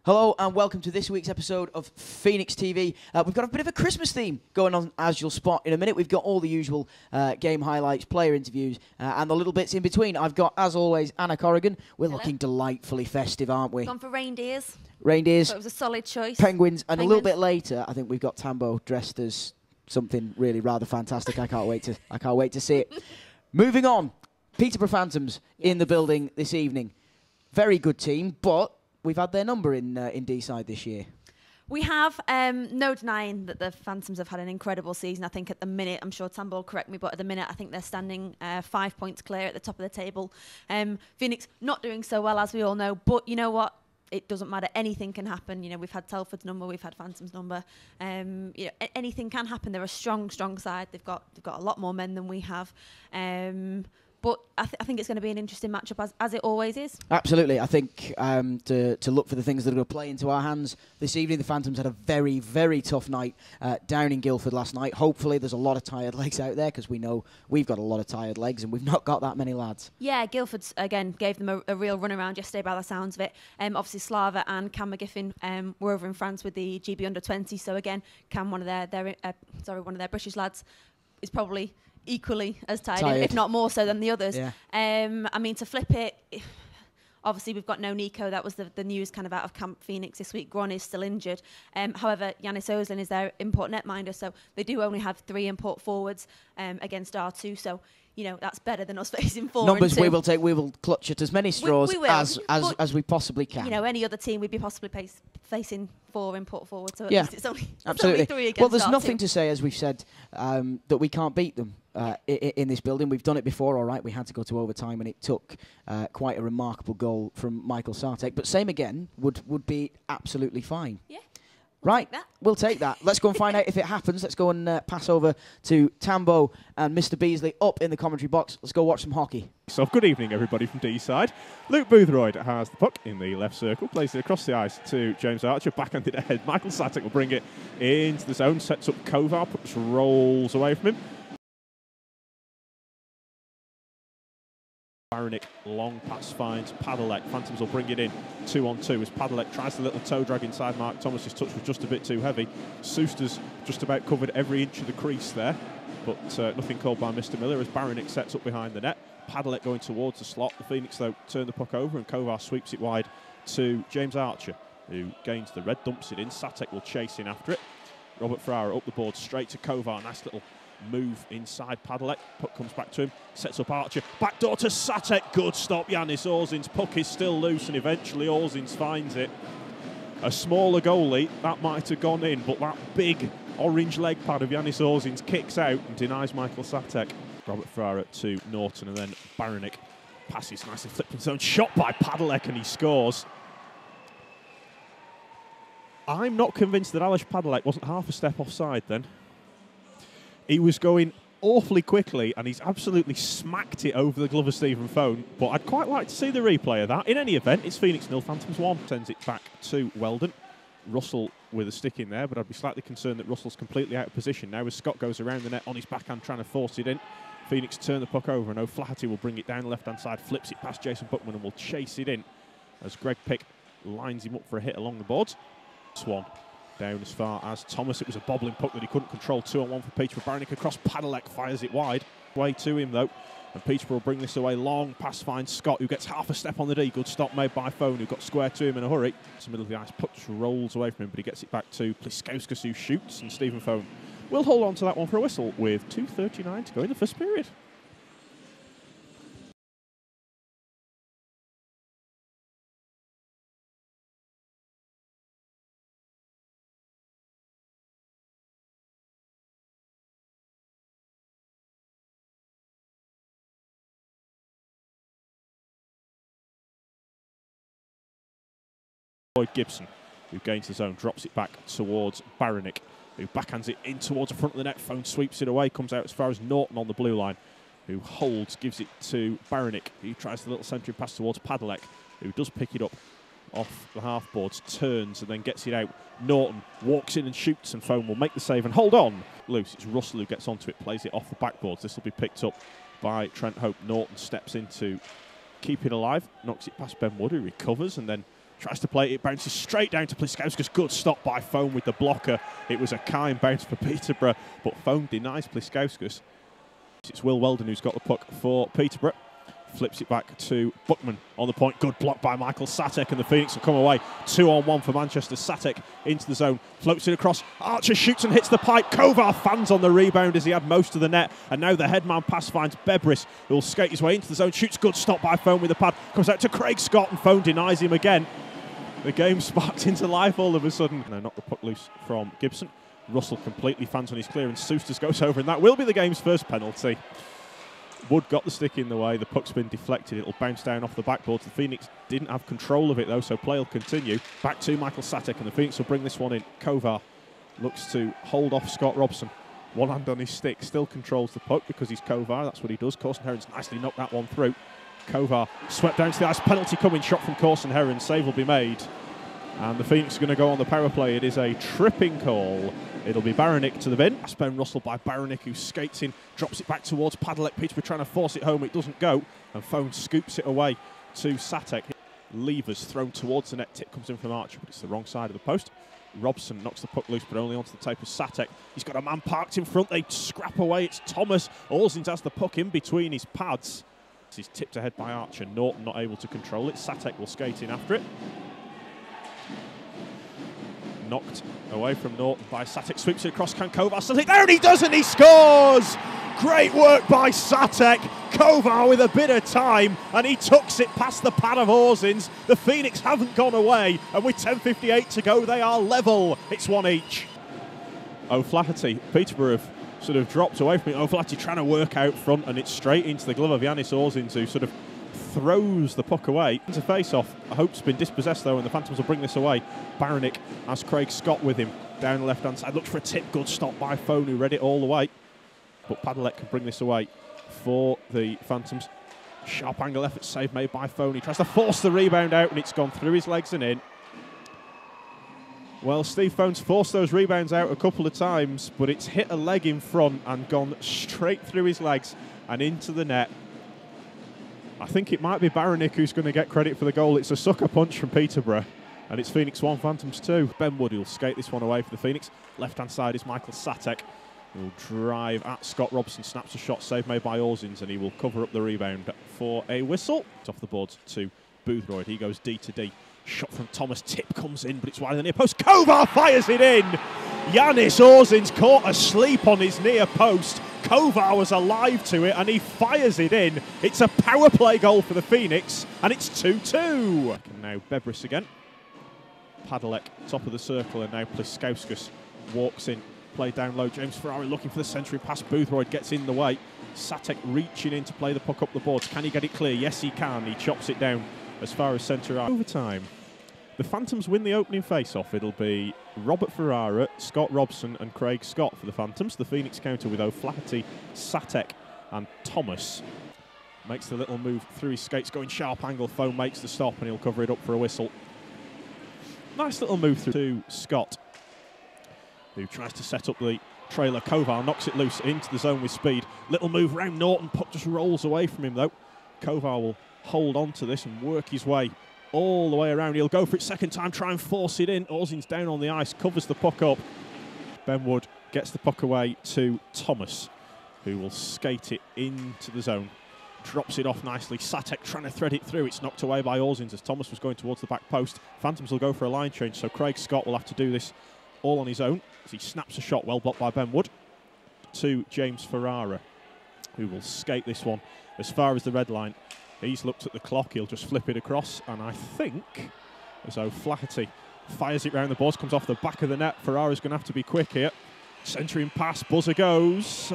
Hello and welcome to this week's episode of Phoenix TV. We've got a bit of a Christmas theme going on, as you'll spot in a minute. We've got all the usual game highlights, player interviews, and the little bits in between. I've got, as always, Anna Corrigan. We're looking delightfully festive, aren't we? Gone for reindeers. Reindeers. So it was a solid choice. Penguins. And a little bit later, I think we've got Tambo dressed as something really rather fantastic. I can't wait to see it. Moving on, Peterborough Phantoms in the building this evening. Very good team, but we've had their number in D-side this year. We have. No denying that the Phantoms have had an incredible season. I think at the minute, I'm sure Tambo will correct me, but at the minute I think they're standing 5 points clear at the top of the table. Phoenix not doing so well, as we all know, but you know what? It doesn't matter. Anything can happen. You know, we've had Telford's number, we've had Phantom's number. You know, anything can happen. They're a strong side. They've got a lot more men than we have. But I think it's going to be an interesting matchup, as it always is. Absolutely. I think to look for the things that are going to play into our hands this evening. The Phantoms had a very, very tough night down in Guildford last night. Hopefully there's a lot of tired legs out there, because we know we've got a lot of tired legs and we've not got that many lads. Yeah, Guildford's, again, gave them a real run around yesterday by the sounds of it. Obviously, Slava and Cam McGiffin were over in France with the GB Under-20. So, again, Cam, one of their British lads, is probably equally as tired, if not more so than the others. Yeah. I mean, to flip it, obviously we've got no Nico. That was the news kind of out of Camp Phoenix this week. Gron is still injured. However, Yannis Ozlin is their import netminder, so they do only have 3 import forwards against R2. So, you know, that's better than us facing 4 numbers and 2. we will clutch at as many straws as we possibly can. You know, any other team we'd be possibly facing 4 import forwards. So at least it's only absolutely. 3 against well, there's R2. nothing to say, as we've said, that we can't beat them in this building. We've done it before, all right. We had to go to overtime, and it took quite a remarkable goal from Michael Sartek. But same again would be absolutely fine. Yeah. Right, we'll take that. Let's go and find out if it happens. Let's go and pass over to Tambo and Mr. Beasley up in the commentary box. Let's go watch some hockey. So good evening, everybody from D-side. Luke Boothroyd has the puck in the left circle, plays it across the ice to James Archer, backhanded ahead. Michael Sartek will bring it into the zone, sets up Kovar, puck rolls away from him. Baronic, long pass finds Padelek. Phantoms will bring it in 2-on-2 as Padelek tries the little toe drag inside. Mark Thomas's touch was just a bit too heavy. Suster's just about covered every inch of the crease there, but nothing called by Mr. Miller as Baronic sets up behind the net. Padelek going towards the slot. The Phoenix, though, turn the puck over and Kovar sweeps it wide to James Archer, who gains the red, dumps it in. Sartek will chase in after it. Robert Ferrara up the board straight to Kovar. Nice little move inside Padelek. Puck comes back to him, sets up Archer. Backdoor to Sartek. Good stop, Yannis Ozins. Puck is still loose, and eventually Ozins finds it. A smaller goalie, that might have gone in, but that big orange leg pad of Yannis Ozins kicks out and denies Michael Sartek. Robert Ferrara to Norton, and then Baronic passes nicely, flipped in zone. Shot by Padelek, and he scores. I'm not convinced that Aleš Padelek wasn't half a step offside then. He was going awfully quickly, and he's absolutely smacked it over the glove of Stephen Fohn. But I'd quite like to see the replay of that. In any event, it's Phoenix 0, Phantoms 1. Sends it back to Weldon. Russell with a stick in there, but I'd be slightly concerned that Russell's completely out of position now as Scott goes around the net on his backhand trying to force it in. Phoenix turn the puck over, and O'Flaherty will bring it down the left-hand side, flips it past Jason Buckman and will chase it in as Greg Pick lines him up for a hit along the boards. Swan down as far as Thomas. It was a bobbling puck that he couldn't control. 2-on-1 for Peterborough. Baronic across. Padelek fires it wide. Way to him, though. And Peterborough will bring this away. Long pass finds Scott, who gets half a step on the D. Good stop made by Fohn, who got square to him in a hurry. It's the middle of the ice. Puck just rolls away from him, but he gets it back to Pliskauskas, who shoots. And Stephen Fohn will hold on to that one for a whistle with 2:39 to go in the first period. Lloyd Gibson, who gains the zone, drops it back towards Baronic, who backhands it in towards the front of the net. Fohn sweeps it away, comes out as far as Norton on the blue line, who holds, gives it to Baronic, who tries the little centering pass towards Padelek, who does pick it up off the half boards, turns and then gets it out. Norton walks in and shoots, and Fohn will make the save and hold on. Loose, it's Russell who gets onto it, plays it off the backboards. This will be picked up by Trent Hope. Norton steps in to keep it alive, knocks it past Ben Wood, who recovers, and then Tries to play it, bounces straight down to Pliskowska's. Good stop by Foam with the blocker. It was a kind bounce for Peterborough, but Foam denies Pliskowska's. It's Will Weldon who's got the puck for Peterborough. Flips it back to Buckman on the point. Good block by Michael Satek, and the Phoenix will come away. 2-on-1 for Manchester. Satek into the zone. Floats it across. Archer shoots and hits the pipe. Kovar fans on the rebound as he had most of the net. And now the headman pass finds Bebris, who will skate his way into the zone. Shoots. Good stop by Foam with the pad. Comes out to Craig Scott, and Foam denies him again. The game sparked into life all of a sudden. Now knocked the puck loose from Gibson. Russell completely fans on his clearance. Sousters goes over, and that will be the game's first penalty. Wood got the stick in the way. The puck's been deflected. It'll bounce down off the backboards. The Phoenix didn't have control of it, though, so play will continue. Back to Michael Satek, and the Phoenix will bring this one in. Kovar looks to hold off Scott Robson. One hand on his stick, still controls the puck because he's Kovar. That's what he does. Corson Heron's nicely knocked that one through. Kovar swept down to the ice. Penalty coming. Shot from Corson Heron. Save will be made. And the Phoenix are going to go on the power play. It is a tripping call. It'll be Baronic to the bin. Ben Russell by Baronic, who skates in, drops it back towards Padalek. Peterborough trying to force it home. It doesn't go. And Foam scoops it away to Satek. Levers thrown towards the net. Tip comes in from Archer, but it's the wrong side of the post. Robson knocks the puck loose, but only onto the tape of Satek. He's got a man parked in front. They scrap away. It's Thomas. Orzins has the puck in between his pads. He's tipped ahead by Archer. Norton not able to control it. Satek will skate in after it. Knocked away from Norton by Satek. Sweeps it across. Can Kovar still hit? There and he does, and he scores! Great work by Satek. Kovar with a bit of time, and he tucks it past the pad of Orzins. The Phoenix haven't gone away, and with 10:58 to go, they are level. It's one each. O'Flaherty, Peterborough have sort of dropped away from it. O'Flaherty trying to work out front, and it's straight into the glove of Yannis Orzins, who sort of throws the puck away. It's a face-off. Hope's been dispossessed, though, and the Phantoms will bring this away. Baronic has Craig Scott with him down the left-hand side. Looks for a tip. Good stop by Foam, who read it all the way. But Padalek can bring this away for the Phantoms. Sharp angle effort save made by Foam. He tries to force the rebound out, and it's gone through his legs and in. Well, Steve Foam's forced those rebounds out a couple of times, but it's hit a leg in front and gone straight through his legs and into the net. I think it might be Baronic who's going to get credit for the goal. It's a sucker punch from Peterborough, and it's Phoenix 1, Phantoms 2. Ben Wood will skate this one away for the Phoenix. Left-hand side is Michael Satek. He'll drive at Scott Robson, snaps a shot, save made by Orzins, and he will cover up the rebound for a whistle. It's off the boards to Boothroyd. He goes D to D. Shot from Thomas. Tip comes in, but it's wide of the near post. Kovar fires it in. Yannis Orzins caught asleep on his near post. Kovar was alive to it, and he fires it in. It's a power play goal for the Phoenix, and it's 2-2. And now Bebris again. Padalek, top of the circle, and now Pliskauskas walks in. Play down low. James Ferrari looking for the centering pass. Boothroyd gets in the way. Satek reaching in to play the puck up the boards. Can he get it clear? Yes, he can. He chops it down as far as centre out. Overtime. The Phantoms win the opening face-off. It'll be Robert Ferrara, Scott Robson and Craig Scott for the Phantoms. The Phoenix counter with O'Flaherty, Satek and Thomas. Makes the little move through his skates, going sharp angle. Foam makes the stop, and he'll cover it up for a whistle. Nice little move through to Scott, who tries to set up the trailer. Kovar knocks it loose into the zone with speed. Little move round Norton. Puck just rolls away from him, though. Kovar will hold on to this and work his way all the way around. He'll go for it second time, try and force it in. Orzins down on the ice, covers the puck up. Ben Wood gets the puck away to Thomas, who will skate it into the zone. Drops it off nicely. Satek trying to thread it through. It's knocked away by Orzins as Thomas was going towards the back post. Phantoms will go for a line change, so Craig Scott will have to do this all on his own as he snaps a shot, well blocked by Ben Wood, to James Ferrara, who will skate this one as far as the red line. He's looked at the clock, he'll just flip it across, and I think as O'Flaherty fires it round the boards, comes off the back of the net. Ferrara's going to have to be quick here. Centering pass, buzzer goes.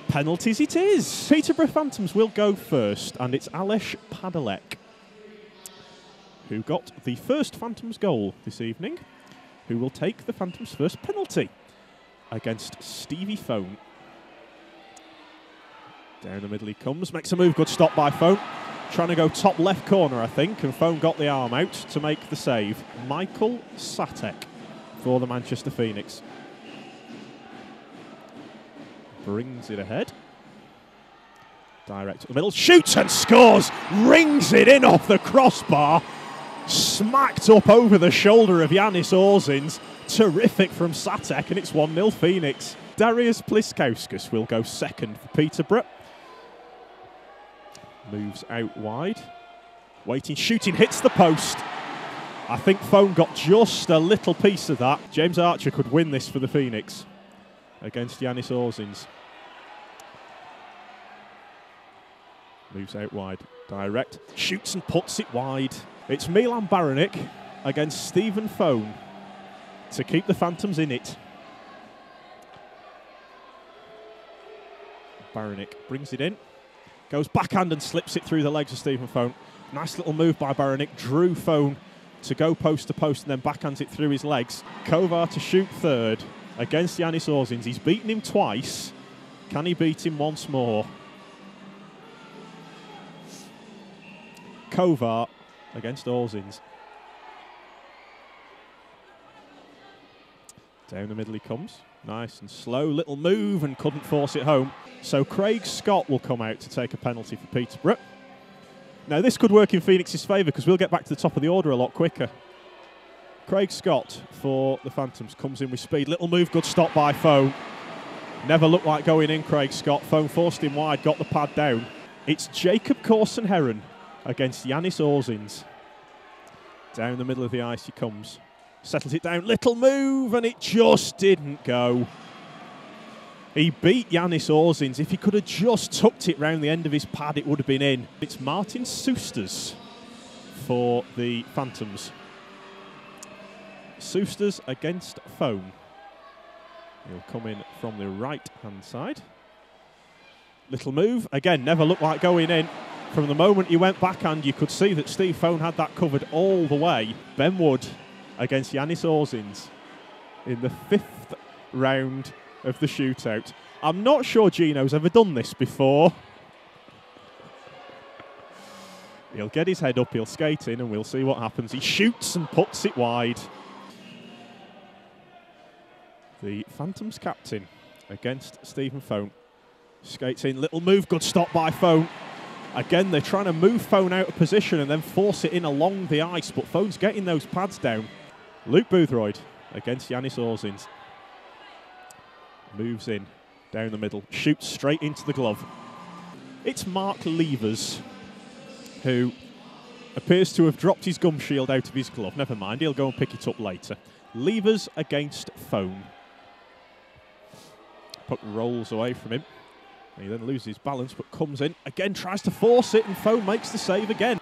Penalties it is. Peterborough Phantoms will go first, and it's Alesh Padalek who got the first Phantoms goal this evening, who will take the Phantoms' first penalty against Stevie Foam. Down the middle he comes, makes a move, good stop by Foam. Trying to go top left corner, I think, and Foam got the arm out to make the save. Michael Satek for the Manchester Phoenix. Brings it ahead. Direct to the middle, shoots and scores! Rings it in off the crossbar. Smacked up over the shoulder of Yanis Orzins. Terrific from Satek, and it's 1-0 Phoenix. Darius Pliskauskas will go second for Peterborough. Moves out wide. Waiting, shooting, hits the post. I think Phone got just a little piece of that. James Archer could win this for the Phoenix against Yanis Orzins. Moves out wide. Direct. Shoots and puts it wide. It's Milan Baranik against Stephen Phone to keep the Phantoms in it. Baranik brings it in. Goes backhand and slips it through the legs of Stephen Phone. Nice little move by Baranik. Drew Phone to go post to post and then backhands it through his legs. Kovar to shoot third against Yanis Orzins. He's beaten him twice. Can he beat him once more? Kovar against Orzins. Down the middle he comes. Nice and slow. Little move and couldn't force it home. So Craig Scott will come out to take a penalty for Peterborough. Now this could work in Phoenix's favour because we'll get back to the top of the order a lot quicker. Craig Scott for the Phantoms comes in with speed. Little move, good stop by Phone. Never looked like going in, Craig Scott. Phone forced him wide, got the pad down. It's Jacob Corson-Heron against Yanis Orzins. Down the middle of the ice he comes. Settles it down, little move, and it just didn't go. He beat Yanis Orzins. If he could have just tucked it round the end of his pad, it would have been in. It's Martin Sousters for the Phantoms. Sousters against Phone. He'll come in from the right-hand side. Little move. Again, never looked like going in. From the moment he went backhand, you could see that Steve Phone had that covered all the way. Ben Wood against Yanis Orzins in the 5th round of the shootout. I'm not sure Gino's ever done this before. He'll get his head up, he'll skate in, and we'll see what happens. He shoots and puts it wide. The Phantoms captain against Stephen Phone. Skates in, little move, good stop by Phone. Again, they're trying to move Phone out of position and then force it in along the ice, but Phone's getting those pads down. Luke Boothroyd against Yanis Orzins. Moves in, down the middle, shoots straight into the glove. It's Mark Levers, who appears to have dropped his gum shield out of his glove. Never mind, he'll go and pick it up later. Levers against Phone. Puck rolls away from him. He then loses balance, but comes in. Again, tries to force it, and Phone makes the save again.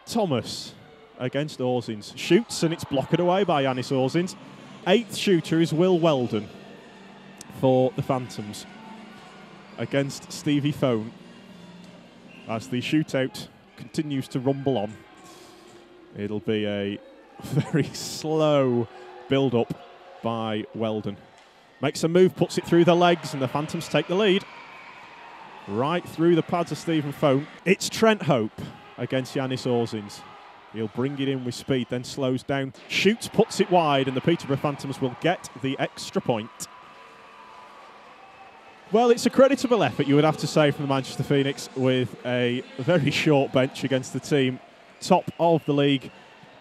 Thomas against Orzins. Shoots, and it's blocked away by Yanis Orzins. 8th shooter is Will Weldon for the Phantoms against Stevie Phone as the shootout continues to rumble on. It'll be a very slow build-up by Weldon. Makes a move, puts it through the legs, and the Phantoms take the lead. Right through the pads of Stephen Phone. It's Trent Hope against Yanis Orzins. He'll bring it in with speed, then slows down. Shoots, puts it wide, and the Peterborough Phantoms will get the extra point. Well, it's a creditable effort, you would have to say, from the Manchester Phoenix, with a very short bench against the team top of the league.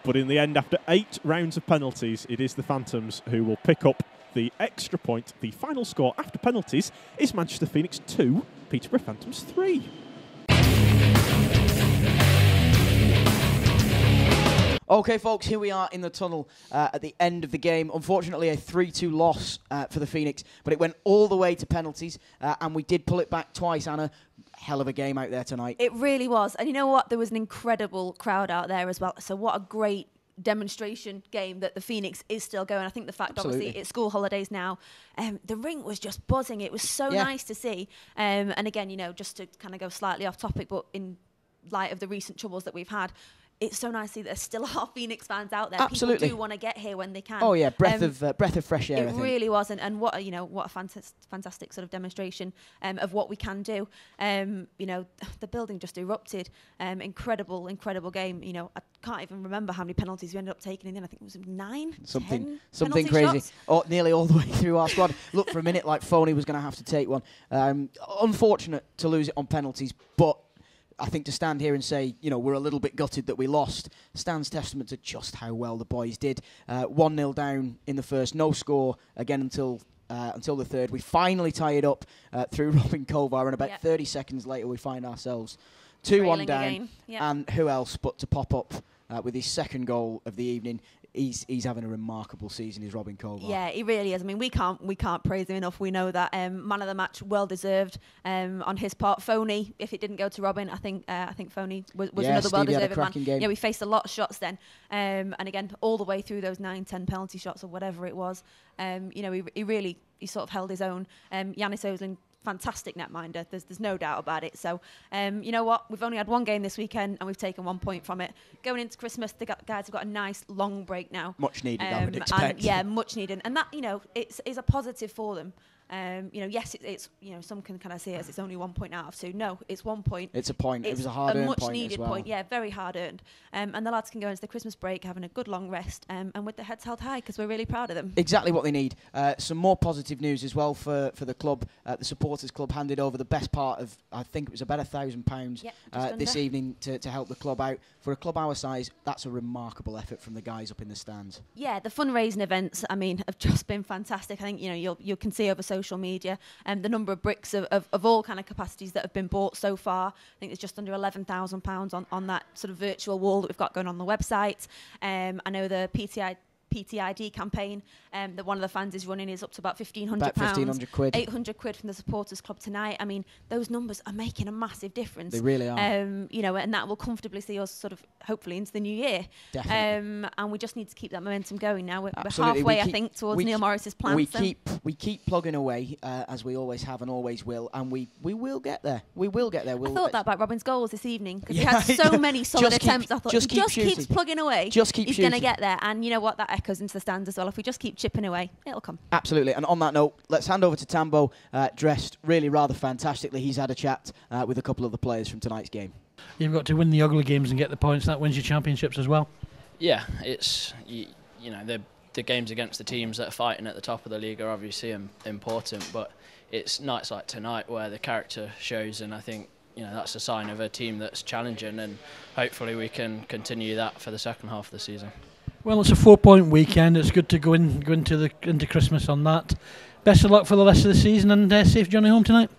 But in the end, after 8 rounds of penalties, it is the Phantoms who will pick up the extra point. The final score after penalties is Manchester Phoenix 2, Peterborough Phantoms 3. Okay, folks, here we are in the tunnel at the end of the game. Unfortunately, a 3-2 loss for the Phoenix, but it went all the way to penalties, and we did pull it back twice, Anna. Hell of a game out there tonight. It really was. And you know what? There was an incredible crowd out there as well. So what a great demonstration game that the Phoenix is still going. I think the fact, obviously, it's school holidays now. The rink was just buzzing. It was so nice to see. And again, you know, just to kind of go slightly off topic, but in light of the recent troubles that we've had, it's so nice to see that there still are Phoenix fans out there. Absolutely. People do want to get here when they can. Oh yeah, breath of fresh air. It really was, and what a fantastic sort of demonstration of what we can do. The building just erupted. Incredible game. You know, I can't even remember how many penalties we ended up taking in. I think it was 9, something crazy. Oh, nearly all the way through our squad. Looked for a minute like Phoney was going to have to take one. Unfortunate to lose it on penalties, but I think to stand here and say, we're a little bit gutted that we lost stands testament to just how well the boys did. 1-0 down in the first, no score again until the third. We finally tie it up through Robin Kovar, and about 30 seconds later we find ourselves 2-1 down. And who else but to pop up with his second goal of the evening. He's having a remarkable season, is Robin Kovar. Yeah, he really is. I mean, we can't praise him enough. We know that man of the match, well deserved on his part. Phoney, if it didn't go to Robin, I think Phoney was another well deserved man. Game. Yeah, we faced a lot of shots then, and again all the way through those 9-10 penalty shots or whatever it was. He really sort of held his own. Yanis Ozlin, fantastic netminder. There's no doubt about it. So, you know what? We've only had one game this weekend and we've taken 1 point from it. Going into Christmas, the guys have got a nice long break now. Much needed, I would expect. Much needed. And that, it's a positive for them. Yes, it's some can kind of see it as it's only 1 point out of 2. No, it's 1 point. It's a point. It was a hard-earned point as well. A much-needed point. Yeah, very hard-earned. And the lads can go into the Christmas break having a good long rest and with their heads held high because we're really proud of them. Exactly what they need. Some more positive news as well for the club. The supporters club handed over the best part of, I think it was about £1,000 this evening to help the club out. For a club our size, that's a remarkable effort from the guys up in the stands. Yeah, the fundraising events, I mean, have just been fantastic. I think you can see over social media the number of bricks of all kind of capacities that have been bought so far. I think there's just under £11,000 on that sort of virtual wall that we've got going on the website. I know the PTID campaign that one of the fans is running is up to about £1,500. About 1,500 quid. 800 quid from the supporters club tonight. I mean, those numbers are making a massive difference. They really are. And that will comfortably see us sort of hopefully into the new year. Definitely. And we just need to keep that momentum going now. We're halfway, I think, towards Neil Morris's plan. We keep plugging away as we always have and always will, and we will get there. We will get there. I thought that about Robin's goals this evening because he had so many solid attempts. I thought he just keeps plugging away. He's going to get there, and you know what? That echoes into the stands as well. If we just keep chipping away, it'll come. Absolutely. And on that note, let's hand over to Tambo, dressed really rather fantastically. He's had a chat with a couple of the players from tonight's game. You've got to win the ugly games and get the points. That wins your championships as well. Yeah, it's the games against the teams that are fighting at the top of the league are obviously important, but it's nights like tonight where the character shows, and I think that's a sign of a team that's challenging, and hopefully we can continue that for the second half of the season. Well, it's a 4-point weekend. It's good to go into Christmas on that. Best of luck for the rest of the season, and safe journey home tonight.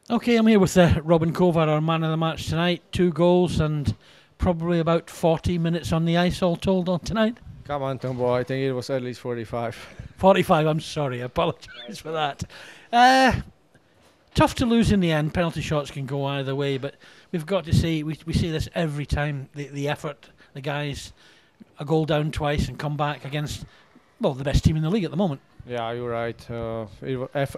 Okay, I'm here with Robin Kovar, our man of the match tonight. 2 goals and probably about 40 minutes on the ice all told on tonight. Come on, Tombo. I think it was at least 45. 45, I'm sorry. I apologise for that. Tough to lose in the end. Penalty shots can go either way, but we've got to see, we see this every time, the effort, the guys, a goal down twice and come back against, the best team in the league at the moment. Yeah, you're right.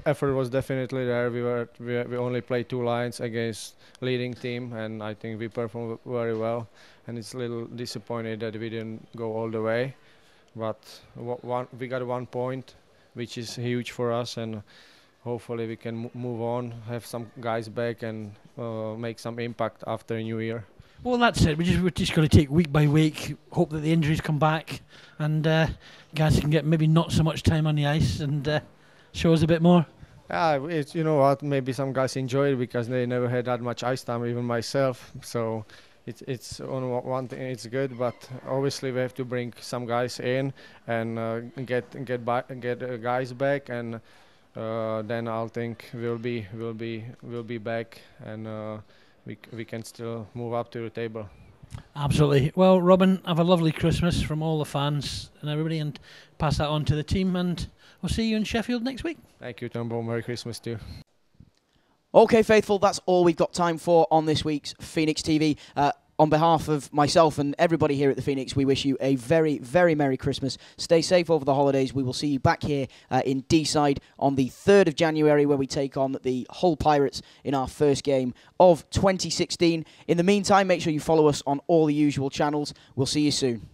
Effort was definitely there. We only played 2 lines against leading team, and I think we performed very well. And it's a little disappointed that we didn't go all the way, but we got 1 point, which is huge for us, and hopefully we can move on, have some guys back, and make some impact after New Year. Well, that's it. We're just going to take week by week, hope that the injuries come back, and guys can get maybe not so much time on the ice and show us a bit more. It's, you know what, maybe some guys enjoy it because they never had that much ice time, even myself. So it's on one thing, it's good, but obviously we have to bring some guys in and get guys back, and then I'll think we'll be back, and we can still move up to the table. Absolutely. Well, Robin, have a lovely Christmas from all the fans and everybody, and pass that on to the team, and we'll see you in Sheffield next week. Thank you, Tombo. Merry Christmas too. Okay, faithful, that's all we've got time for on this week's Phoenix TV. On behalf of myself and everybody here at the Phoenix, we wish you a very, very Merry Christmas. Stay safe over the holidays. We will see you back here in D-side on the 3rd of January, where we take on the Hull Pirates in our first game of 2016. In the meantime, make sure you follow us on all the usual channels. We'll see you soon.